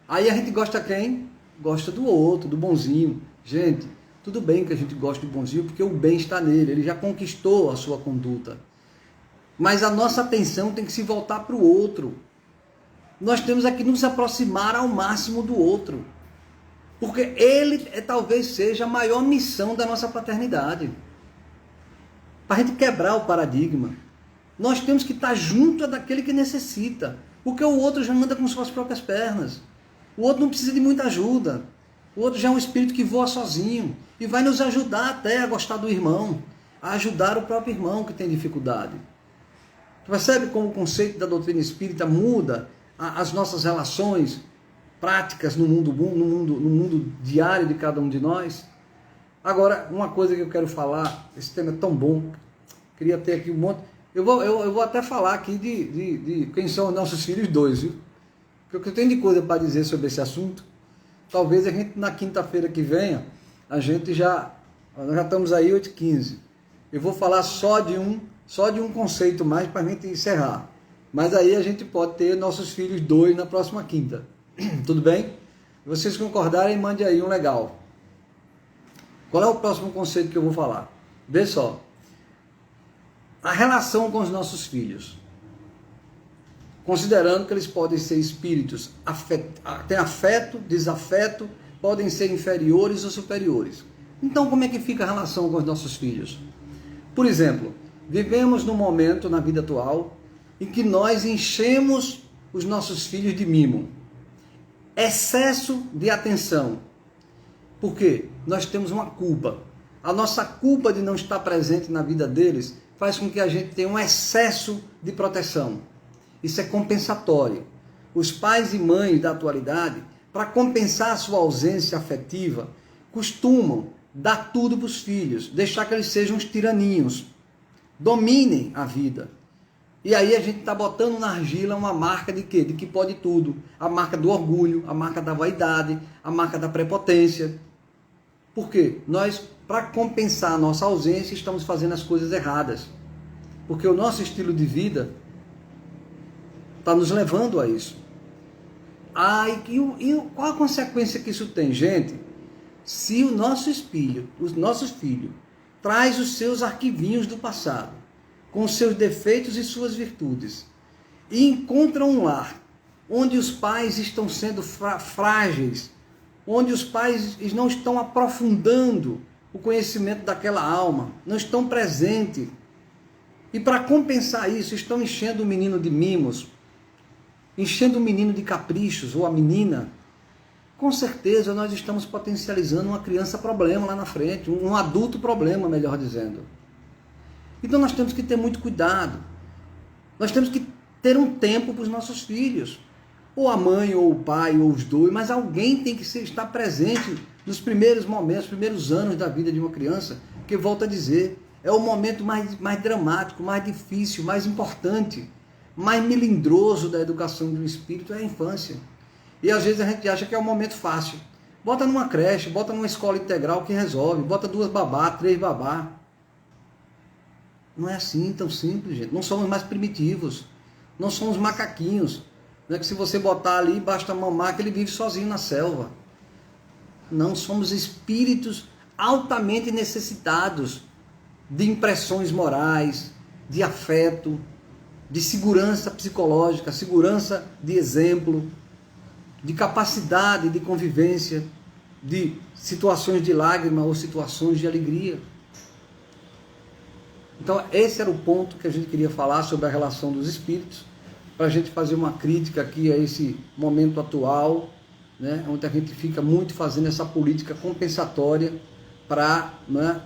Aí a gente gosta quem? Gosta do outro, do bonzinho. Gente, tudo bem que a gente gosta do bonzinho, porque o bem está nele, ele já conquistou a sua conduta. Mas a nossa atenção tem que se voltar para o outro. Nós temos que nos aproximar ao máximo do outro. Porque ele talvez seja a maior missão da nossa paternidade. Para a gente quebrar o paradigma, nós temos que estar junto daquele que necessita. Porque o outro já anda com suas próprias pernas. O outro não precisa de muita ajuda. O outro já é um espírito que voa sozinho. E vai nos ajudar até a gostar do irmão. A ajudar o próprio irmão que tem dificuldade. Tu percebe como o conceito da doutrina espírita muda as nossas relações práticas no mundo diário de cada um de nós? Agora, uma coisa que eu quero falar, esse tema é tão bom, queria ter aqui um monte. Eu vou até falar aqui de quem são os nossos filhos dois, viu? Porque eu tenho de coisa para dizer sobre esse assunto. Talvez a gente, na quinta-feira que venha, nós já estamos aí 8h15. Eu vou falar só de um conceito mais para a gente encerrar. Mas aí a gente pode ter nossos filhos dois na próxima quinta. Tudo bem? Se vocês concordarem, mande aí um legal. Qual é o próximo conceito que eu vou falar? Vê só. A relação com os nossos filhos. Considerando que eles podem ser espíritos, têm afeto, desafeto, podem ser inferiores ou superiores. Então, como é que fica a relação com os nossos filhos? Por exemplo, vivemos num momento na vida atual em que nós enchemos os nossos filhos de mimo. Excesso de atenção. Por quê? Nós temos uma culpa. A nossa culpa de não estar presente na vida deles faz com que a gente tenha um excesso de proteção. Isso é compensatório. Os pais e mães da atualidade, para compensar a sua ausência afetiva, costumam dar tudo para os filhos, deixar que eles sejam os tiraninhos, dominem a vida. E aí a gente está botando na argila uma marca de quê? De que pode tudo. A marca do orgulho, a marca da vaidade, a marca da prepotência. Por quê? Nós, para compensar a nossa ausência, estamos fazendo as coisas erradas. Porque o nosso estilo de vida está nos levando a isso. E qual a consequência que isso tem, gente? Se o nosso filho traz os seus arquivinhos do passado, com seus defeitos e suas virtudes, e encontra um lar onde os pais estão sendo frágeis, onde os pais não estão aprofundando o conhecimento daquela alma, não estão presentes, e para compensar isso, estão enchendo o menino de mimos, enchendo o menino de caprichos, ou a menina, com certeza nós estamos potencializando uma criança problema lá na frente, um adulto problema, melhor dizendo. Então nós temos que ter muito cuidado. Nós temos que ter um tempo para os nossos filhos. Ou a mãe, ou o pai, ou os dois, mas alguém tem que estar presente nos primeiros momentos, nos primeiros anos da vida de uma criança, que, volto a dizer, é o momento mais dramático, mais difícil, mais importante, mais melindroso da educação de um espírito, é a infância. E às vezes a gente acha que é um momento fácil. Bota numa creche, bota numa escola integral que resolve, bota 2 babá, 3 babá. Não é assim tão simples, gente. Não somos mais primitivos. Não somos macaquinhos. Não é que se você botar ali, basta mamar que ele vive sozinho na selva. Não, somos espíritos altamente necessitados de impressões morais, de afeto, de segurança psicológica, segurança de exemplo, de capacidade de convivência, de situações de lágrima ou situações de alegria. Então, esse era o ponto que a gente queria falar sobre a relação dos espíritos. para a gente fazer uma crítica aqui a esse momento atual, né, onde a gente fica muito fazendo essa política compensatória para, né,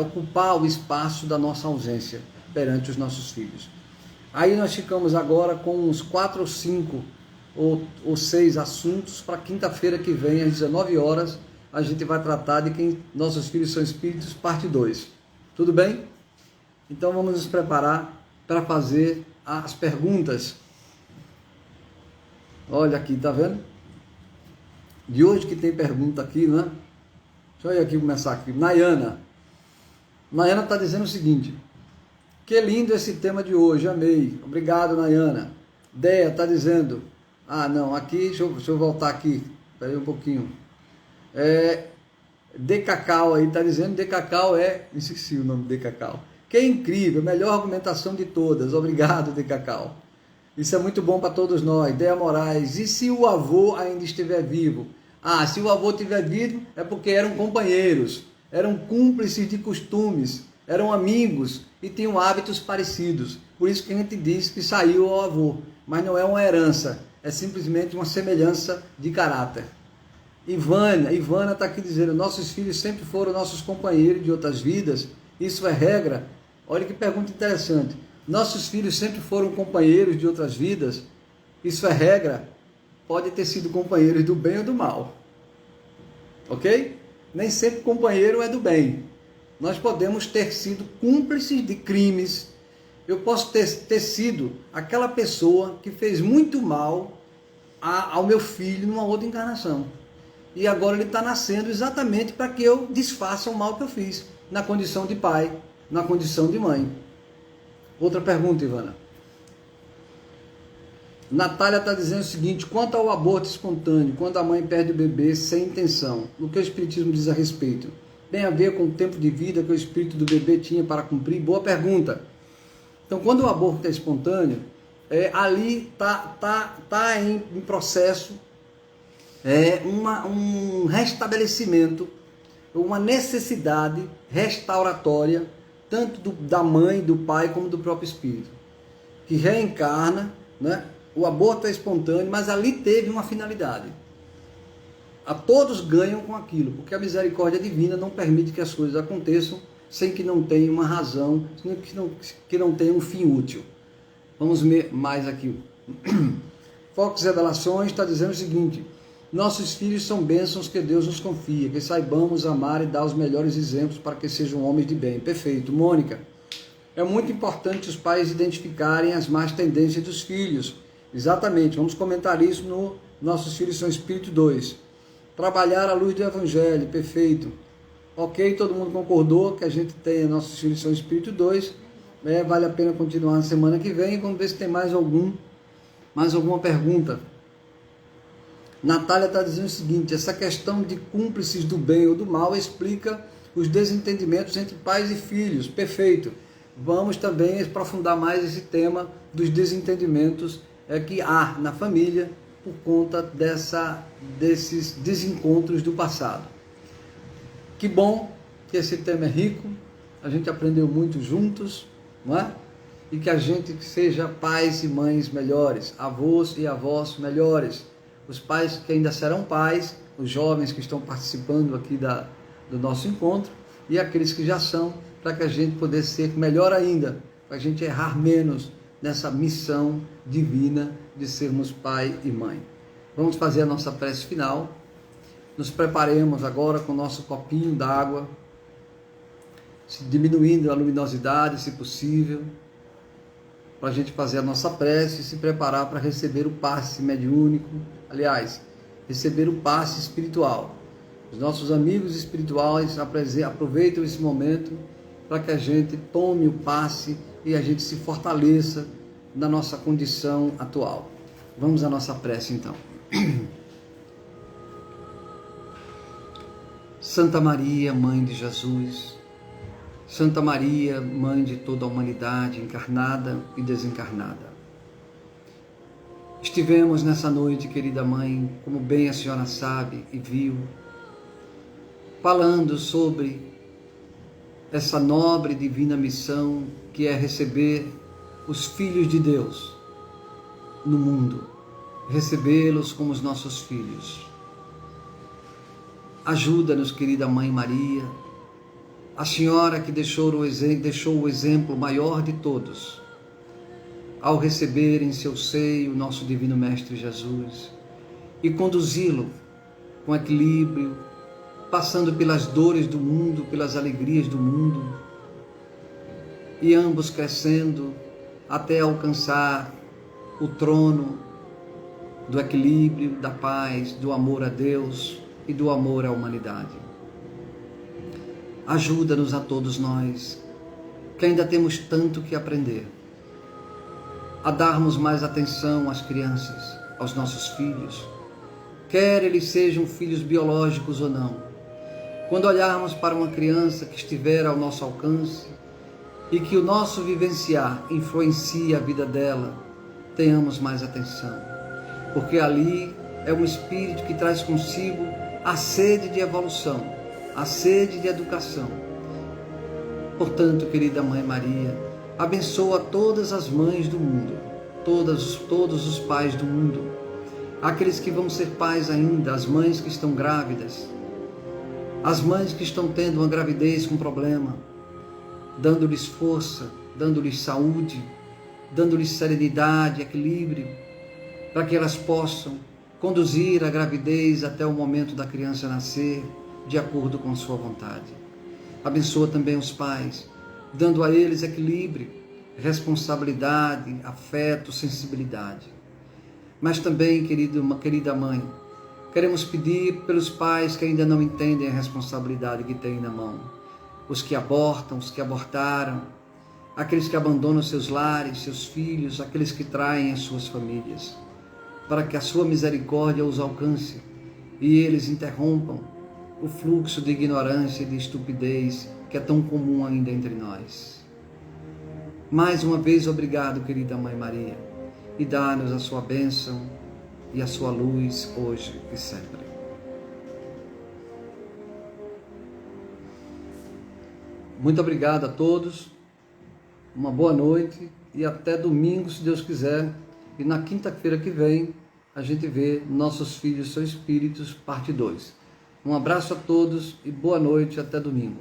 ocupar o espaço da nossa ausência perante os nossos filhos. Aí nós ficamos agora com uns 4 ou 5 ou 6 assuntos para quinta-feira que vem, às 19 horas, a gente vai tratar de quem nossos filhos são espíritos, parte 2. Tudo bem? Então vamos nos preparar para fazer as perguntas. Olha aqui, tá vendo? De hoje que tem pergunta aqui, né? Deixa eu ir aqui começar aqui. Nayana está dizendo o seguinte: que lindo esse tema de hoje, amei. Obrigado, Nayana. Deia está dizendo, aqui, deixa eu voltar aqui, espera aí um pouquinho. Decacau aí está dizendo, Decacau esqueci o nome de Decacau. Que incrível, melhor argumentação de todas. Obrigado, Decacau. Isso é muito bom para todos nós. Deia Moraes, e se o avô ainda estiver vivo? Se o avô estiver vivo é porque eram companheiros, eram cúmplices de costumes, eram amigos e tinham hábitos parecidos. Por isso que a gente diz que saiu ao avô, mas não é uma herança, é simplesmente uma semelhança de caráter. Ivana está aqui dizendo, nossos filhos sempre foram nossos companheiros de outras vidas, isso é regra? Olha que pergunta interessante. Nossos filhos sempre foram companheiros de outras vidas, isso é regra? Pode ter sido companheiros do bem ou do mal, ok? Nem sempre companheiro é do bem. Nós podemos ter sido cúmplices de crimes. Eu posso ter sido aquela pessoa que fez muito mal ao meu filho numa outra encarnação. E agora ele está nascendo exatamente para que eu desfaça o mal que eu fiz, na condição de pai, na condição de mãe. Outra pergunta, Ivana. Natália está dizendo o seguinte: quanto ao aborto espontâneo, quando a mãe perde o bebê sem intenção, o que o Espiritismo diz a respeito? Tem a ver com o tempo de vida que o espírito do bebê tinha para cumprir? Boa pergunta. Então, quando o aborto é espontâneo, ali está em processo um restabelecimento, uma necessidade restauratória, tanto da mãe, do pai, como do próprio espírito, que reencarna, né? O aborto é espontâneo, mas ali teve uma finalidade. A todos ganham com aquilo, porque a misericórdia divina não permite que as coisas aconteçam sem que não tenha uma razão, que não tenha um fim útil. Vamos ver mais aqui. Fox Revelações está dizendo o seguinte: nossos filhos são bênçãos que Deus nos confia, que saibamos amar e dar os melhores exemplos para que sejam homens de bem. Perfeito. Mônica, é muito importante os pais identificarem as más tendências dos filhos. Exatamente, vamos comentar isso no Nossos Filhos São Espírito 2. Trabalhar à luz do Evangelho, perfeito. Ok, todo mundo concordou que a gente tem Nossos Filhos São Espírito 2. Vale a pena continuar na semana que vem. Vamos ver se tem mais alguma pergunta. Natália está dizendo o seguinte: essa questão de cúmplices do bem ou do mal explica os desentendimentos entre pais e filhos. Perfeito. Vamos também aprofundar mais esse tema dos desentendimentos que há na família por conta desses desencontros do passado. Que bom que esse tema é rico, a gente aprendeu muito juntos, não é? E que a gente seja pais e mães melhores, avós e avós melhores, os pais que ainda serão pais, os jovens que estão participando aqui do nosso encontro e aqueles que já são, para que a gente pudesse ser melhor ainda, para a gente errar menos nessa missão divina de sermos pai e mãe. Vamos fazer a nossa prece final. Nos preparemos agora com o nosso copinho d'água, diminuindo a luminosidade, se possível, para a gente fazer a nossa prece e se preparar para receber o passe mediúnico, aliás, receber o passe espiritual. Os nossos amigos espirituais aproveitam esse momento para que a gente tome o passe e a gente se fortaleça na nossa condição atual. Vamos à nossa prece então. Santa Maria, Mãe de Jesus, Santa Maria, Mãe de toda a humanidade encarnada e desencarnada. Estivemos nessa noite, querida Mãe, como bem a senhora sabe e viu, falando sobre essa nobre e divina missão que é receber os filhos de Deus, no mundo, recebê-los como os nossos filhos. Ajuda-nos, querida Mãe Maria, a Senhora que deixou o exemplo maior de todos, ao receber em seu seio o nosso Divino Mestre Jesus e conduzi-lo com equilíbrio, passando pelas dores do mundo, pelas alegrias do mundo, e ambos crescendo até alcançar o trono do equilíbrio, da paz, do amor a Deus e do amor à humanidade. Ajuda-nos a todos nós, que ainda temos tanto que aprender, a darmos mais atenção às crianças, aos nossos filhos, quer eles sejam filhos biológicos ou não. Quando olharmos para uma criança que estiver ao nosso alcance e que o nosso vivenciar influencie a vida dela, tenhamos mais atenção, porque ali é um espírito que traz consigo a sede de evolução, a sede de educação. Portanto, querida Mãe Maria, abençoa todas as mães do mundo, todos os pais do mundo, aqueles que vão ser pais ainda, as mães que estão grávidas, as mães que estão tendo uma gravidez com problema, dando-lhes força, dando-lhes saúde, dando-lhes serenidade, equilíbrio, para que elas possam conduzir a gravidez até o momento da criança nascer, de acordo com sua vontade. Abençoa também os pais, dando a eles equilíbrio, responsabilidade, afeto, sensibilidade. Mas também, querida Mãe, queremos pedir pelos pais que ainda não entendem a responsabilidade que têm na mão, os que abortam, os que abortaram, aqueles que abandonam seus lares, seus filhos, aqueles que traem as suas famílias, para que a sua misericórdia os alcance e eles interrompam o fluxo de ignorância e de estupidez que é tão comum ainda entre nós. Mais uma vez, obrigado, querida Mãe Maria, e dá-nos a sua bênção e a sua luz hoje e sempre. Muito obrigado a todos, uma boa noite e até domingo, se Deus quiser. E na quinta-feira que vem a gente vê Nossos Filhos São Espíritos, parte 2. Um abraço a todos e boa noite, até domingo.